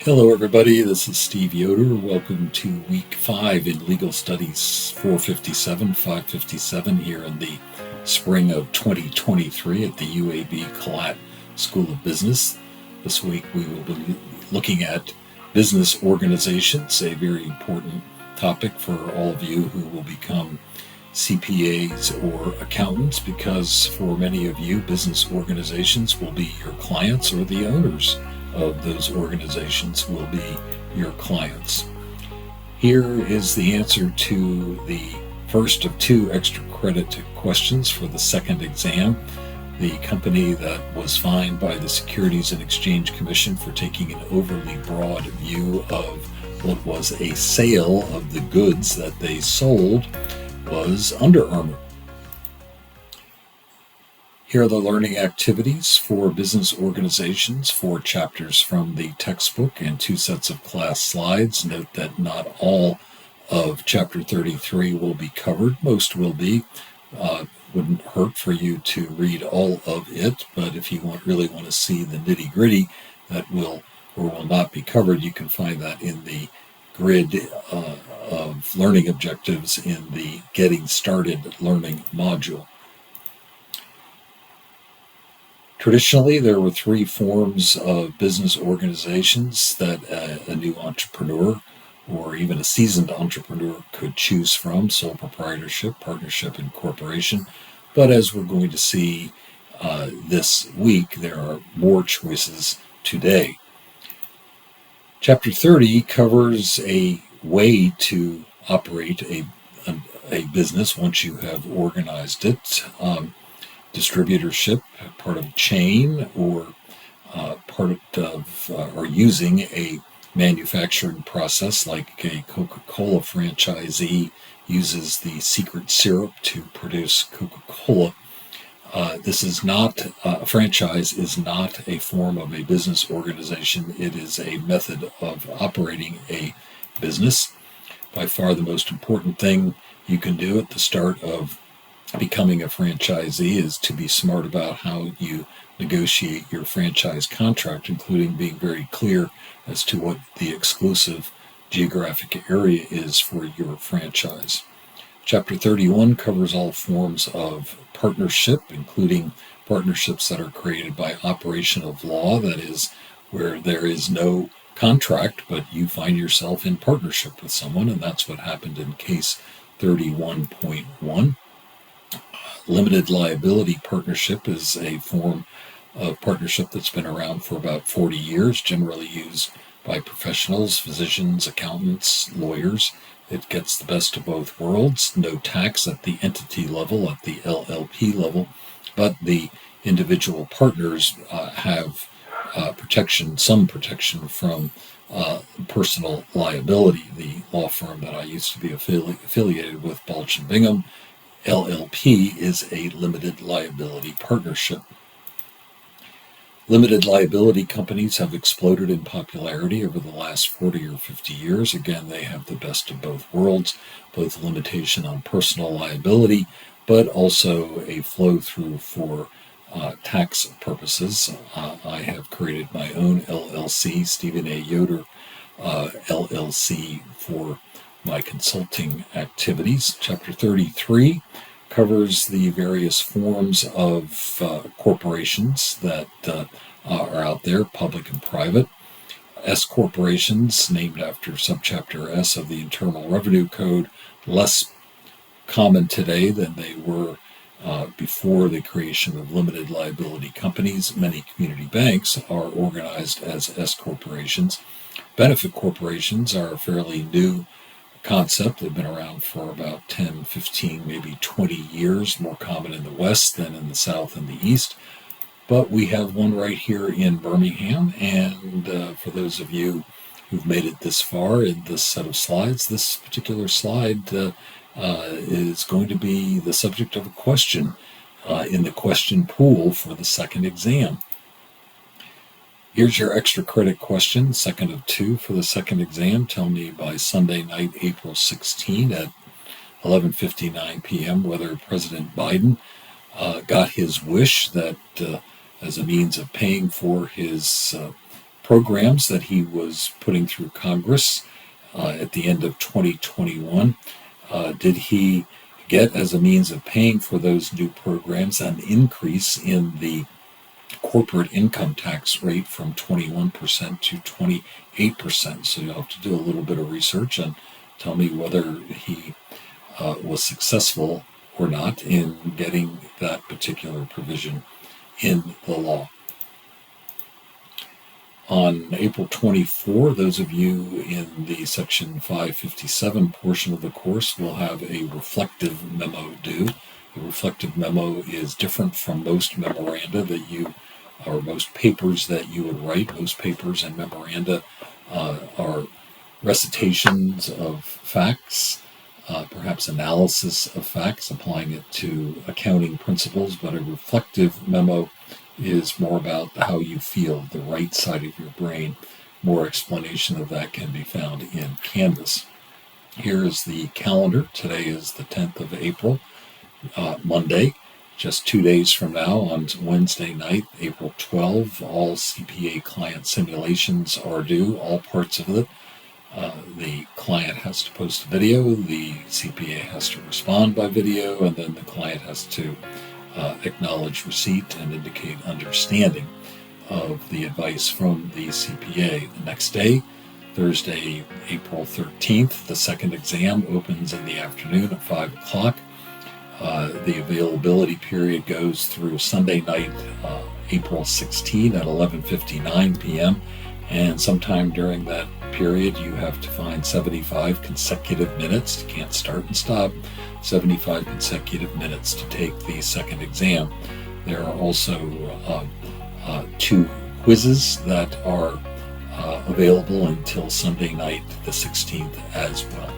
Hello, everybody. This is Steve Yoder. Welcome to week 5 in Legal Studies 457, 557 here in the spring of 2023 at the UAB Collat School of Business. This week we will be looking at business organizations, a very important topic for all of you who will become CPAs or accountants, because for many of you, business organizations will be your clients, or the owners of those organizations will be your clients. Here is the answer to the first of 2 extra credit questions for the second exam. The company that was fined by the Securities and Exchange Commission for taking an overly broad view of what was a sale of the goods that they sold was Under Armour. Here are the learning activities for business organizations, 4 chapters from the textbook and 2 sets of class slides. Note that not all of chapter 33 will be covered. Most will be. Wouldn't hurt for you to read all of it, but if you really want to see the nitty-gritty that will or will not be covered, you can find that in the grid of learning objectives in the Getting Started Learning module. Traditionally, there were 3 forms of business organizations that a new entrepreneur or even a seasoned entrepreneur could choose from: sole proprietorship, partnership, and corporation. But as we're going to see this week, there are more choices today. Chapter 30 covers a way to operate a business once you have organized it. Distributorship, part of a chain, or part of or using a manufacturing process, like a Coca-Cola franchisee uses the secret syrup to produce Coca-Cola. This is not, a franchise is not a form of a business organization. It is a method of operating a business. By far the most important thing you can do at the start of becoming a franchisee is to be smart about how you negotiate your franchise contract, including being very clear as to what the exclusive geographic area is for your franchise. Chapter 31 covers all forms of partnership, including partnerships that are created by operation of law, that is, where there is no contract, but you find yourself in partnership with someone, and that's what happened in case 31.1. Limited liability partnership is a form of partnership that's been around for about 40 years, generally used by professionals, physicians, accountants, lawyers. It gets the best of both worlds: no tax at the entity level, at the LLP level, but the individual partners have some protection from personal liability. The law firm that I used to be affiliated with, Balch and Bingham, LLP, is a limited liability partnership. Limited liability companies have exploded in popularity over the last 40 or 50 years. Again, they have the best of both worlds, both limitation on personal liability, but also a flow-through for tax purposes. I have created my own LLC, Stephen A. Yoder LLC, for my consulting activities. Chapter 33 covers the various forms of corporations that are out there, public and private. S corporations, named after subchapter S of the Internal Revenue Code, less common today than they were before the creation of limited liability companies. Many community banks are organized as S corporations. Benefit corporations are a fairly new concept. They've been around for about 10, 15, maybe 20 years, more common in the West than in the South and the East. But we have one right here in Birmingham, and for those of you who've made it this far in this set of slides, this particular slide is going to be the subject of a question in the question pool for the second exam. Here's your extra credit question, second of 2 for the second exam. Tell me by Sunday night, April 16 at 11:59 p.m. whether President Biden got his wish that as a means of paying for his programs that he was putting through Congress at the end of 2021. Did he get, as a means of paying for those new programs, an increase in the corporate income tax rate from 21% to 28%? So you'll have to do a little bit of research and tell me whether he was successful or not in getting that particular provision in the law. On April 24, those of you in the Section 557 portion of the course will have a reflective memo due. The reflective memo is different from most memoranda that you, or most papers that you would write. Most papers and memoranda are recitations of facts, perhaps analysis of facts, applying it to accounting principles, but a reflective memo is more about how you feel, the right side of your brain. More explanation of that can be found in Canvas. Here is the calendar. Today is the 10th of April, Monday. Just 2 days from now, on Wednesday night, April 12, all CPA client simulations are due, all parts of it. The client has to post a video, the CPA has to respond by video, and then the client has to acknowledge receipt and indicate understanding of the advice from the CPA. The next day, Thursday, April 13th, the second exam opens in the afternoon at 5 o'clock. The availability period goes through Sunday night, April 16 at 11:59 p.m. And sometime during that period, you have to find 75 consecutive minutes. You can't start and stop. 75 consecutive minutes to take the second exam. There are also 2 quizzes that are available until Sunday night, the 16th as well.